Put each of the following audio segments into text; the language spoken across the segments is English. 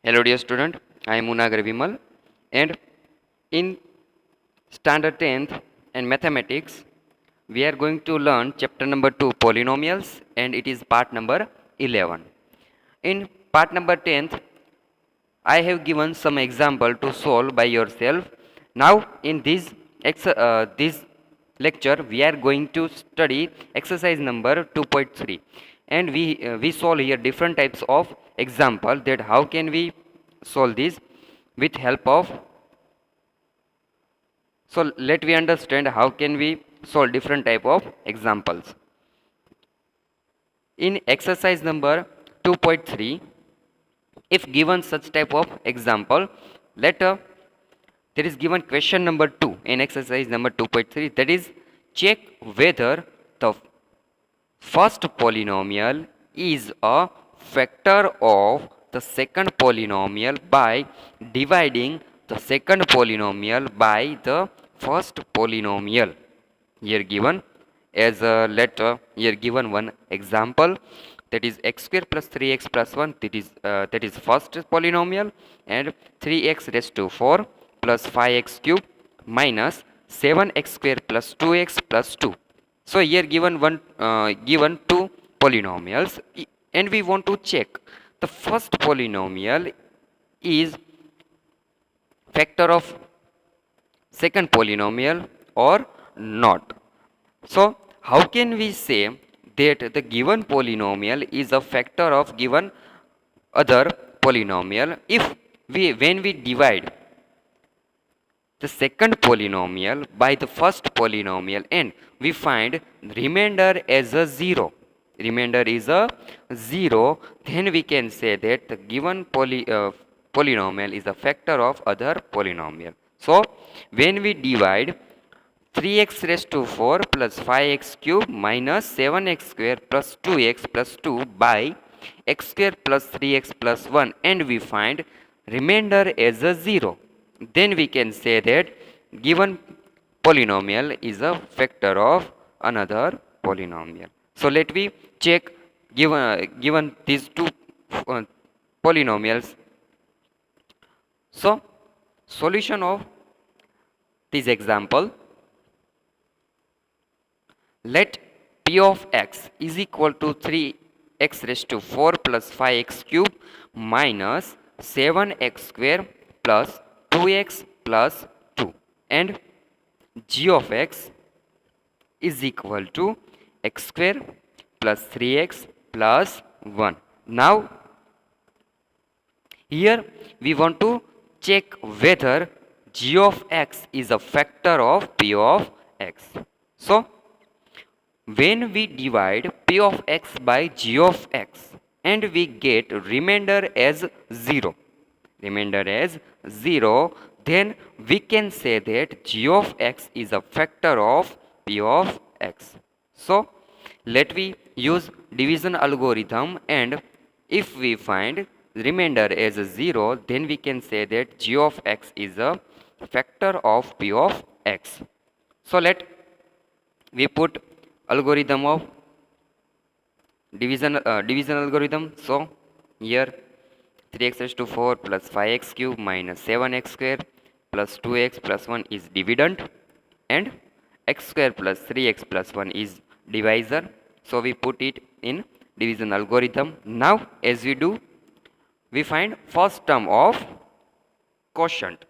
Hello dear student, I am Munagar Vimal, and in standard 10th and mathematics we are going to learn chapter number 2 polynomials, and it is part number 11. In part number 10th I have given some example to solve by yourself. Now in this lecture we are going to study exercise number 2.3, and we solve here different types of example, that how can we solve this with help of. So let we understand how can we solve different type of examples. In exercise number 2.3, if given such type of example, let there is given question number 2 in exercise number 2.3, that is check whether the first polynomial is a factor of the second polynomial by dividing the second polynomial by the first polynomial. Here given as a letter, here given one example, that is x square plus 3x plus 1, that is first polynomial, and 3x raised to 4 plus 5x cube minus 7x square plus 2x plus 2. So here given two polynomials, and we want to check the first polynomial is factor of second polynomial or not. So how can we say that the given polynomial is a factor of given other polynomial if we when we divide the second polynomial by the first polynomial and we find remainder as a 0. Remainder is a 0, then we can say that the given polynomial is a factor of other polynomial. So when we divide 3x raised to 4 plus 5x cube minus 7x square plus 2x plus 2 by x square plus 3x plus 1, and we find remainder as a 0, then we can say that given polynomial is a factor of another polynomial. So let me check given these two polynomials. So solution of this example, let p of x is equal to 3x raised to 4 plus 5x cube minus 7x square plus 2x plus 2, and g of x is equal to x square plus 3x plus 1. Now here we want to check whether g of x is a factor of p of x. So when we divide p of x by g of x and we get remainder as 0, remainder as 0, then we can say that g of x is a factor of p of x. So let we use division algorithm, and if we find remainder as a 0, then we can say that g of x is a factor of p of x. So let we put algorithm of division algorithm. So here 3x raised to 4 plus 5x cube minus 7x square plus 2x plus 1 is dividend, and x square plus 3x plus 1 is divisor. So we put it in division algorithm. Now as we do, we find first term of quotient,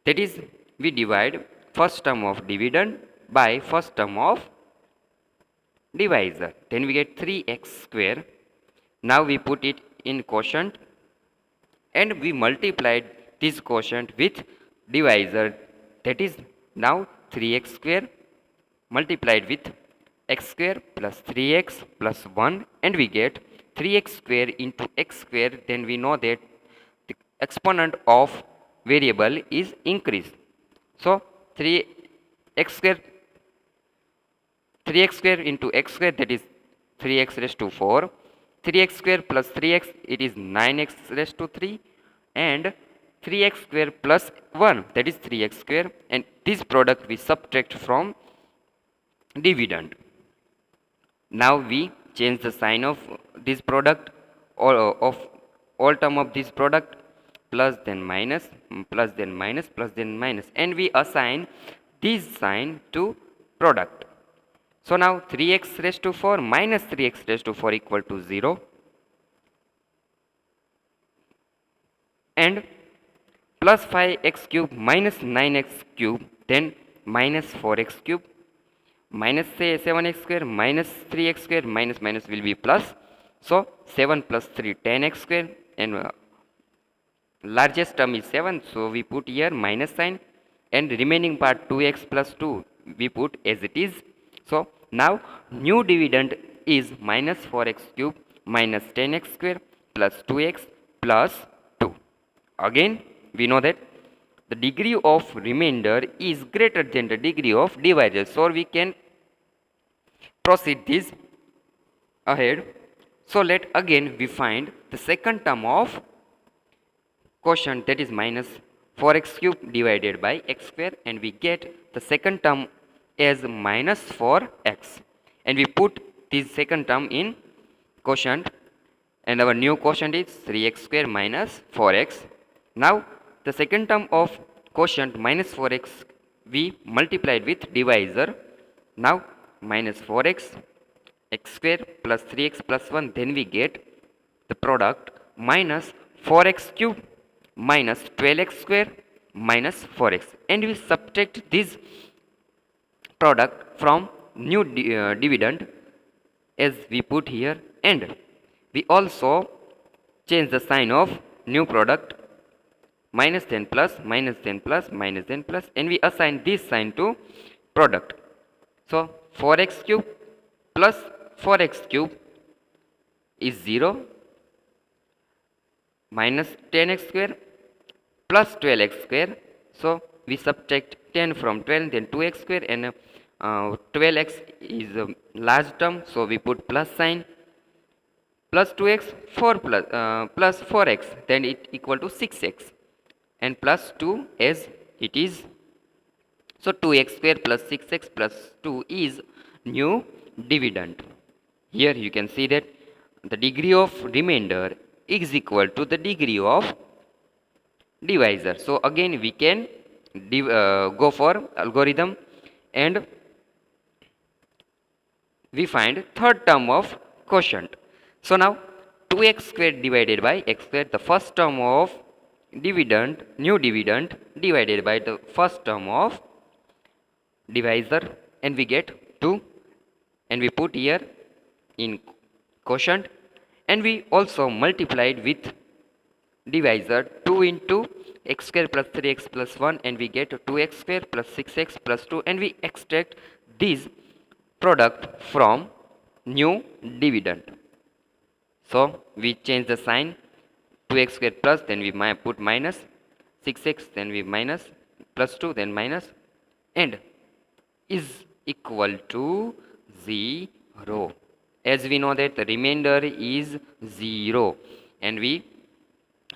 that is we divide first term of dividend by first term of divisor, then we get 3x square. Now we put it in quotient and we multiplied this quotient with divisor, that is now 3x square multiplied with x square plus 3x plus 1, and we get 3x square into x square. Then we know that the exponent of variable is increased. So 3x square 3x square into x square, that is 3x raised to 4, 3x square plus 3x, it is 9x raised to 3, and 3x square plus 1, that is 3x square, and this product we subtract from dividend. Now we change the sign of this product or of all term of this product, plus then minus, plus then minus, plus then minus, and we assign this sign to product. So now 3x raised to 4 minus 3x raised to 4 equal to 0, and plus 5x cube minus 9x cube, then minus 4x cube, minus say 7x square minus 3x square, minus minus will be plus. So 7 plus 3 10x square, and largest term is 7, so we put here minus sign, and remaining part 2x plus 2 we put as it is. So now new dividend is minus 4x cube minus 10x square plus 2x plus 2. Again we know that the degree of remainder is greater than the degree of divisor, so we can proceed this ahead. So let again we find the second term of quotient, that is minus 4x cube divided by x square, and we get the second term as minus 4x, and we put this second term in quotient, and our new quotient is 3x square minus 4x. Now the second term of quotient minus 4x we multiplied with divisor. Now minus 4x x square plus 3x plus 1, then we get the product minus 4x cube minus 12x square minus 4x, and we subtract this product from new dividend as we put here, and we also change the sign of new product, minus then plus minus then plus minus then plus, and we assign this sign to product. So 4x cube plus 4x cube is 0, minus 10x square plus 12x square. So we subtract 10 from 12, then 2x square, and 12x is a large term, so we put plus sign, plus 2x 4 plus 4x, then it equal to 6x, and plus 2 as it is. So 2x square plus 6x plus 2 is new dividend. Here you can see that the degree of remainder is equal to the degree of divisor. So again we can go for algorithm, and we find third term of quotient. So now 2x square divided by x square, the first term of dividend, new dividend, divided by the first term of divisor, and we get 2, and we put here in quotient, and we also multiplied with divisor 2 into x square plus 3x plus 1, and we get 2x square plus 6x plus 2, and we extract this product from new dividend. So we change the sign, 2x square plus, then we put minus 6x, then we minus plus 2, then minus, and is equal to 0. As we know that the remainder is 0, and we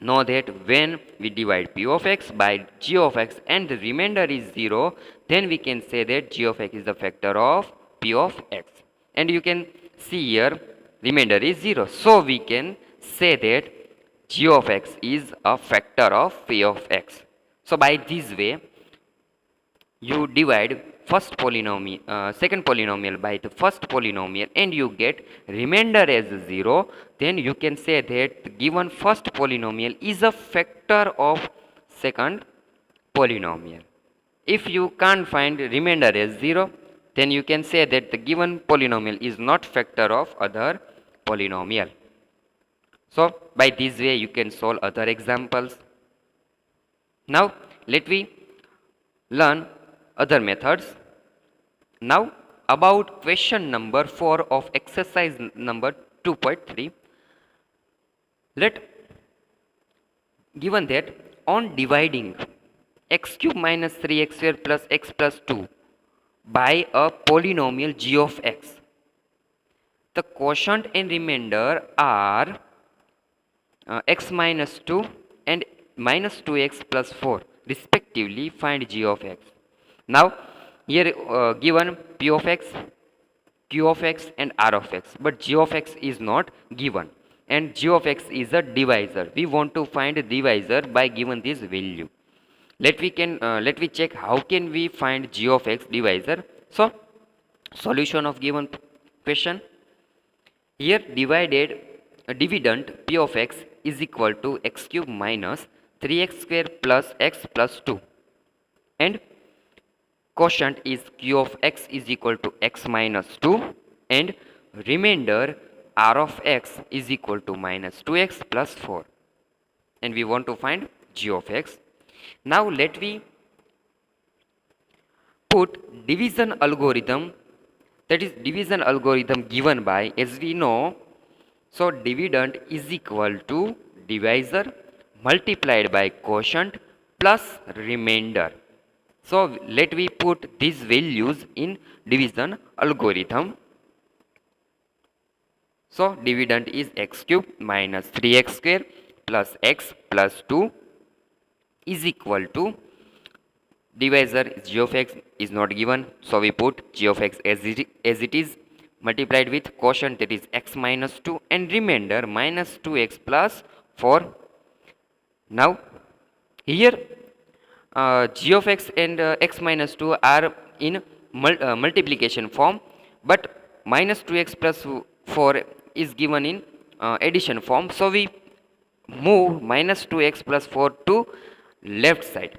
know that when we divide p of x by g of x and the remainder is 0, then we can say that g of x is the factor of p of x, and you can see here remainder is 0, so we can say that g of x is a factor of p of x. So by this way you divide second polynomial by the first polynomial, and you get remainder as 0, then you can say that the given first polynomial is a factor of second polynomial. If you can't find remainder as 0, then you can say that the given polynomial is not factor of other polynomial. So by this way you can solve other examples. Now let me learn other methods. Now about question number 4 of exercise number 2.3. Given that on dividing x cube minus 3x square plus x plus 2 by a polynomial g of x, the quotient and remainder are x minus 2 and minus 2x plus 4 respectively. Find g of x. Now here given p of x, q of x and r of x, but g of x is not given. and g of x is a divisor. We want to find a divisor by given this value. Let we check how can we find g of x divisor. So solution of given question. Here dividend p of x is equal to x cube minus 3x square plus x plus 2, and quotient is q of x is equal to x minus 2, and remainder r of x is equal to minus 2x plus 4, and we want to find g of x. Now let we put division algorithm, that is division algorithm given by, as we know, so dividend is equal to divisor multiplied by quotient plus remainder. So let we put these values in division algorithm. So dividend is x cube minus 3x square plus x plus 2 is equal to, divisor g of x is not given, so we put g of x as it is, multiplied with quotient, that is x minus 2, and remainder minus 2x plus 4. Now here g of x and x minus 2 are in multiplication form, but minus 2x plus 4 is given in addition form, so we move minus 2x plus 4 to left side,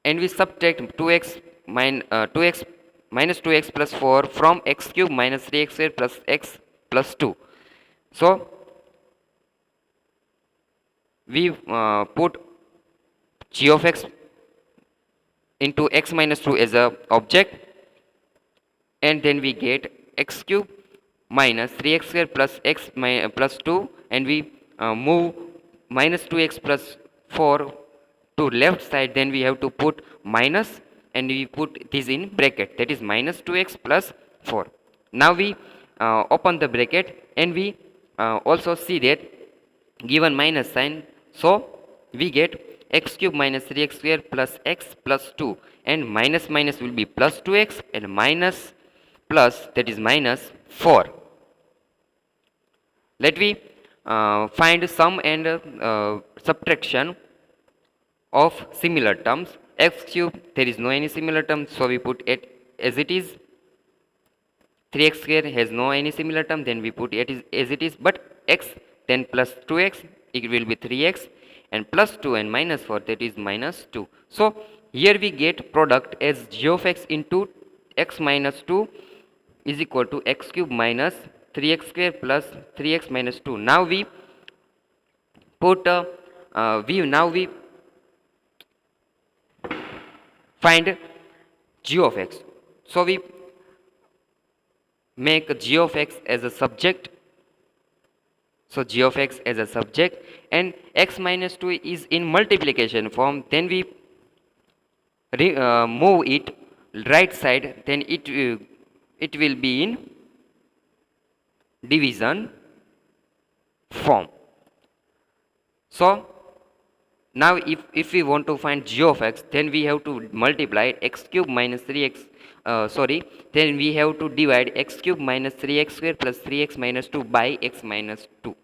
and we subtract 2x minus 2x plus 4 from x cube minus 3x square plus x plus 2. So we put g of x into x minus 2 as a object, and then we get x cube minus 3x square plus x plus 2, and we move minus 2x plus 4 to left side, then we have to put minus, and we put this in bracket, that is minus 2x plus 4. Now we open the bracket, and we also see that given minus sign, so we get x cube minus 3x square plus x plus 2, and minus minus will be plus 2x, and minus plus, that is minus 4. Let we find sum and subtraction of similar terms. X cube, there is no any similar term, so we put it as it is. 3x square has no any similar term, then we put it as it is, but x, then plus 2x, it will be 3x, and plus 2 and minus 4, that is minus 2. So here we get product as g of x into x minus 2 is equal to x cube minus 3x square plus 3x minus 2. Now we put we find g of x. So we make g of x as a subject. So g of x as a subject, and x minus 2 is in multiplication form, then we move it right side, then it will be in division form. So now if we want to find g of x, then we have to multiply x cube minus 3x, then we have to divide x cube minus 3x square plus 3x minus 2 by x minus 2.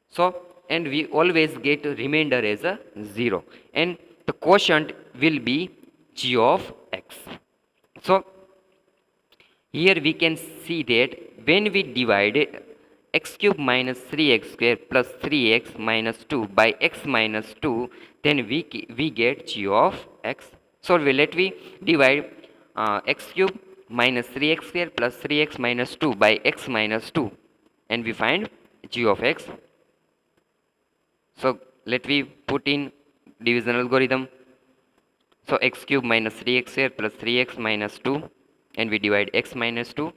So, and we always get remainder as a 0, and the quotient will be g of x. So here we can see that when we divide x cube minus 3x square plus 3x minus 2 by x minus 2, then we get g of x. So let we divide x cube minus 3x square plus 3x minus 2 by x minus 2, and we find g of x. So let we put in division algorithm. So x cube minus 3x square plus 3x minus 2, and we divide x minus 2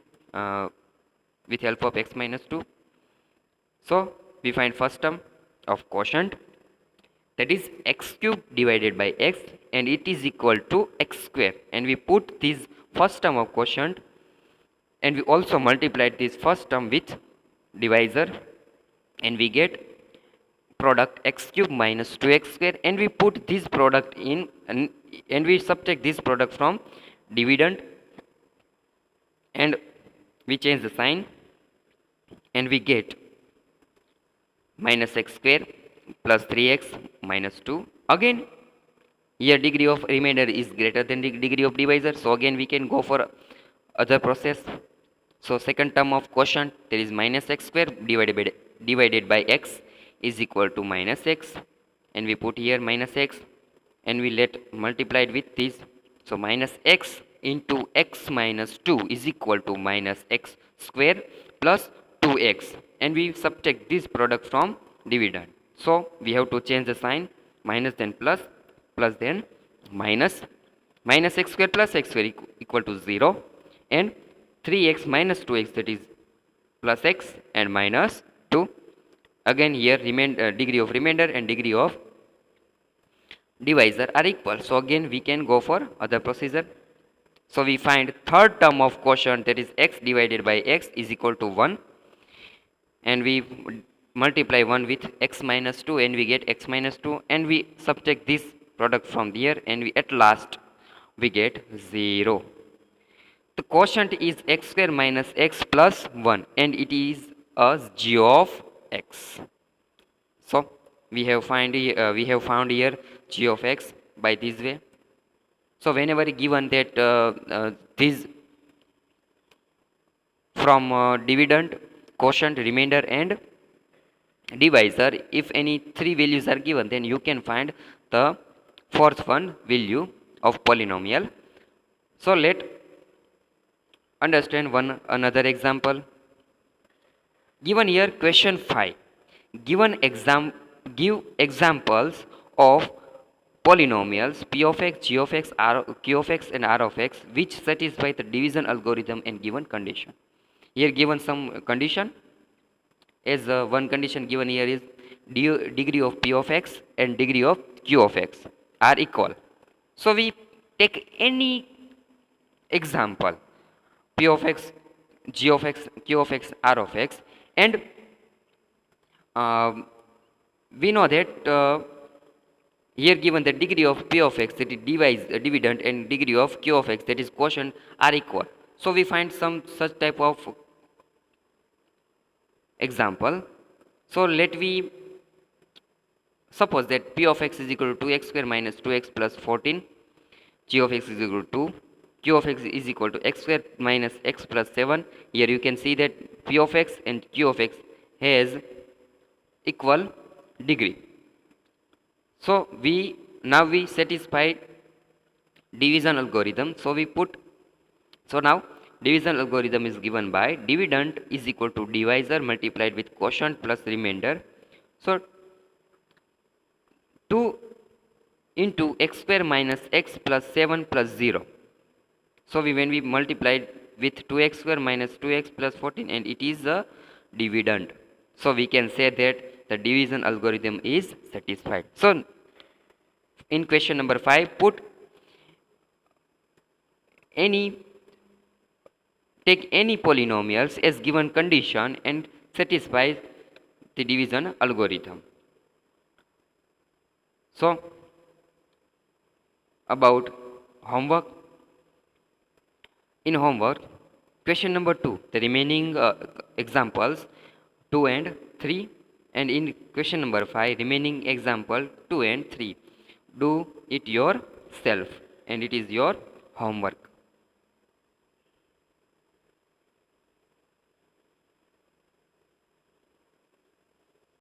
with help of x minus 2. So we find first term of quotient, that is x cube divided by x, and it is equal to x square, and we put this first term of quotient, and we also multiplied this first term with divisor, and we get product x cube minus 2x square, and we put this product in, and we subtract this product from dividend, and we change the sign, and we get minus x square plus 3x minus 2. Again, here degree of remainder is greater than the degree of divisor, so again we can go for other process. So second term of quotient, there is minus x square divided by x is equal to minus x, and we put here minus x, and we let multiplied with this. So minus x into x minus 2 is equal to minus x square plus 2x, and we subtract this product from dividend. So we have to change the sign, minus then plus, plus then minus. Minus x square plus x square equal to 0, and 3x minus 2x, that is plus x and minus 2. Again here degree of remainder and degree of divisor are equal, so again we can go for other procedure. So we find third term of quotient, that is x divided by x is equal to 1, and we multiply 1 with x minus 2, and we get x minus 2, and we subtract this product from here, and we at last we get 0. The quotient is x square minus x plus 1, and it is a g of x. So we have found here g of x by this way. So whenever given that this from dividend, quotient, remainder and divisor, if any three values are given, then you can find the fourth one value of polynomial. So let understand one another example. Given here question 5, give examples of polynomials p of x, g of x, q of x and r of x which satisfy the division algorithm and given condition. Here given some condition, as one condition given here is degree of p of x and degree of q of x are equal. So we take any example, p of x, g of x, q of x, r of x, and we know that here given the degree of p of x, that is dividend, and degree of q of x, that is quotient, are equal. So we find some such type of example. So let we suppose that p of x is equal to 2x square minus 2x plus 14, g of x is equal to 2, q of x is equal to x square minus x plus 7. Here you can see that p of x and q of x has equal degree. So we satisfy division algorithm. So now division algorithm is given by dividend is equal to divisor multiplied with quotient plus remainder. So 2 into x square minus x plus 7 plus 0. So when we multiplied with 2x square minus 2x plus 14, and it is a dividend. So we can say that the division algorithm is satisfied. So in question number 5, take any polynomials as given condition and satisfy the division algorithm. So about homework. In homework, question number 2, the remaining examples 2 and 3, and in question number 5, remaining example 2 and 3. Do it yourself, and it is your homework.